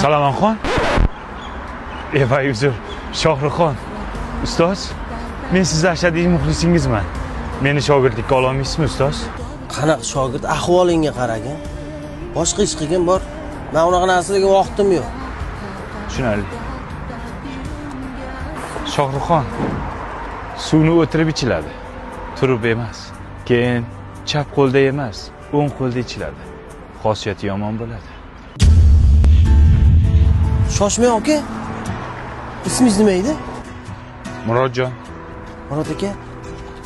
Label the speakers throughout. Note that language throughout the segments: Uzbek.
Speaker 1: Salomon Eva uzr, Shohruxxon. Ustoz, men siz ashaddiy muxlisingizman. Meni shogirdlikka ola olmaysizmi, ustoz?
Speaker 2: Qanaqa shogird? Ahvolingga qaragin. Boshqa ish qilgin bor. Men unaqa narsalarga vaqtim yo'q.
Speaker 1: Tushunarli. Shohruxxon, suvni o'tirib ichiladi. Turib emas. Keyin chap qo'lda emas, o'ng qo'lda ichiladi. Xosiyati yomon bo'ladi.
Speaker 2: Shoshmang aka. Ismingiz nima edi?
Speaker 1: Murodjon.
Speaker 2: Murod aka,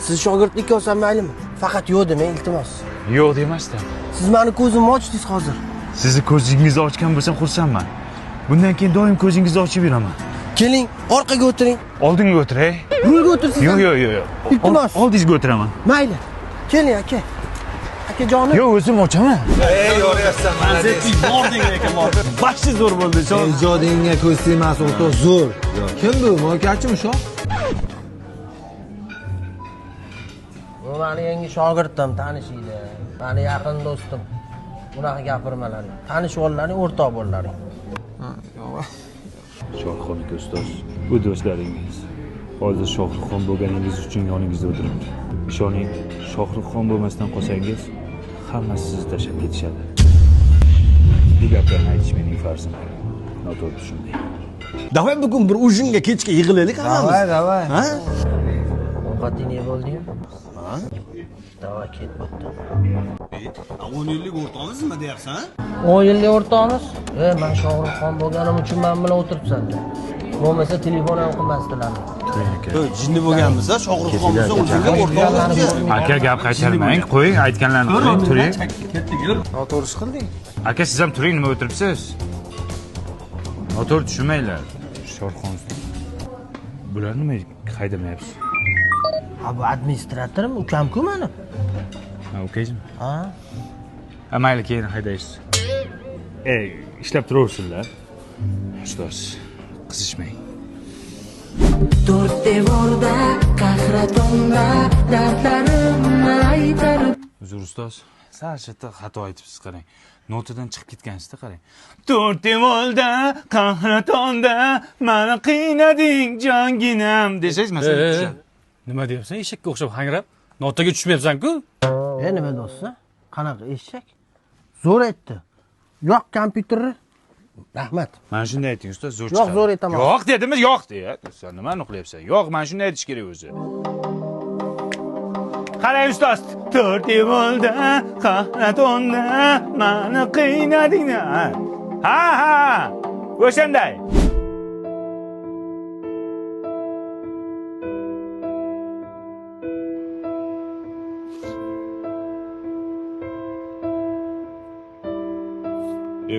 Speaker 2: siz shogirdlikka olsam maylimi? Faqat yo'q demang, iltimos.
Speaker 1: Yo'q demasdan.
Speaker 2: Siz meni ko'zimni ochdingiz hozir.
Speaker 1: Sizni ko'zingizni ochgan bo'lsam xursandman. Bundan keyin doim ko'zingizni ochib yuraman.
Speaker 2: Keling, orqaga o'tiring.
Speaker 1: Oldinga o'tiray.
Speaker 2: Rulga o'tirsiz.
Speaker 1: Yo'q.
Speaker 2: Iltimos.
Speaker 1: Oldingizga o'tiraman.
Speaker 2: Mayli. Keling aka. Akajonim.
Speaker 1: Yo'q, o'zim ochaman.
Speaker 3: Yo'ryapsan,
Speaker 4: Manzillik bording ekan, bor. Baxshi zo'r bo'ldi, shu.
Speaker 3: Ijodingga ko'z tegmas, o'rtoq, zo'r. Kim bu? Mo'kachimi shu?
Speaker 2: Bu meni yangi shogirdim, tanishinglar. Meni yaqin do'stim. Bunaqa gapirmalaring. Tanish bo'llaring, o'rtoq bo'llaring.
Speaker 1: Shohruxxon aka ustoz, bu do'stlaringiz. Hozir Shohruxxon bo'lganingiz uchun yoningizda o'tiribdi. Ishoning, Shohruxxon bo'lmasdan qolsangiz, hammasi sizni tashlab ketishadi. Bu gaplarni aytish mening farzim. Noto'g'ri tushunmang.
Speaker 4: Davay bugun bir ujinga kechga yig'ilaylik hammamiz.
Speaker 3: Davay.
Speaker 4: Ha?
Speaker 2: Ovqating ne bo'lding? Ha? Davay ketibdi.
Speaker 4: 10 yillik o'rtog'ingizmi deyapsan?
Speaker 2: 10 yillik o'rtoqmiz. Men Shohruxxon bo'lganim uchun men bilan o'tiribsan. Bo'lmasa telefon ham qilmasdilar.
Speaker 4: Jinni bo'lganmiz, Shohruxxon bo'lsa ujinga o'rtog'imiz.
Speaker 1: Aka gap qaytarmang, qo'ying, aytganlarni qiling, turing.
Speaker 3: Noto'g'ri ish qilding.
Speaker 1: Aka siz ham turing, nima o'tiribsiz? Noto'g'ri tushunmanglar. Shohruxxon. Bular nima haydamayapsiz?
Speaker 2: Ha, bu administratormi? Ukam-ku meni.
Speaker 1: Ha, ukangizmi?
Speaker 2: Ha?
Speaker 1: Ha, mayli, keyin haydaysiz. Ishlab turaversinlar. Ustoz, qizishmang.
Speaker 5: To'rt devorda qahratonda dardlarimni aytarib.
Speaker 1: Uzr ustoz, sal chetda xato aytibsiz, qarang. Notadan chiqib ketgansizda, qarang. To'rt devorda qahratonda meni qiynading jonginam desangiz masalan tushadi.
Speaker 6: Nima deyapsan? Eshakka o'xshab hangrab, notaga tushmayapsan-ku?
Speaker 2: Nima do'stlar? Qanaqa eshak? Zo'r aytdi. Yo'q kompyuterni. Rahmat.
Speaker 1: Mana shunday ayting ustoz, zo'r
Speaker 2: Yo'q, zo'r aytaman.
Speaker 1: Yo'q dedimi? Yo'q deya. Sen nimani qilyapsan? Yo'q, mana shunday aytish kerak o'zi. Qarang ustoz, to'rt devorda qahratonda meni qiynading. Ha. O'shanday.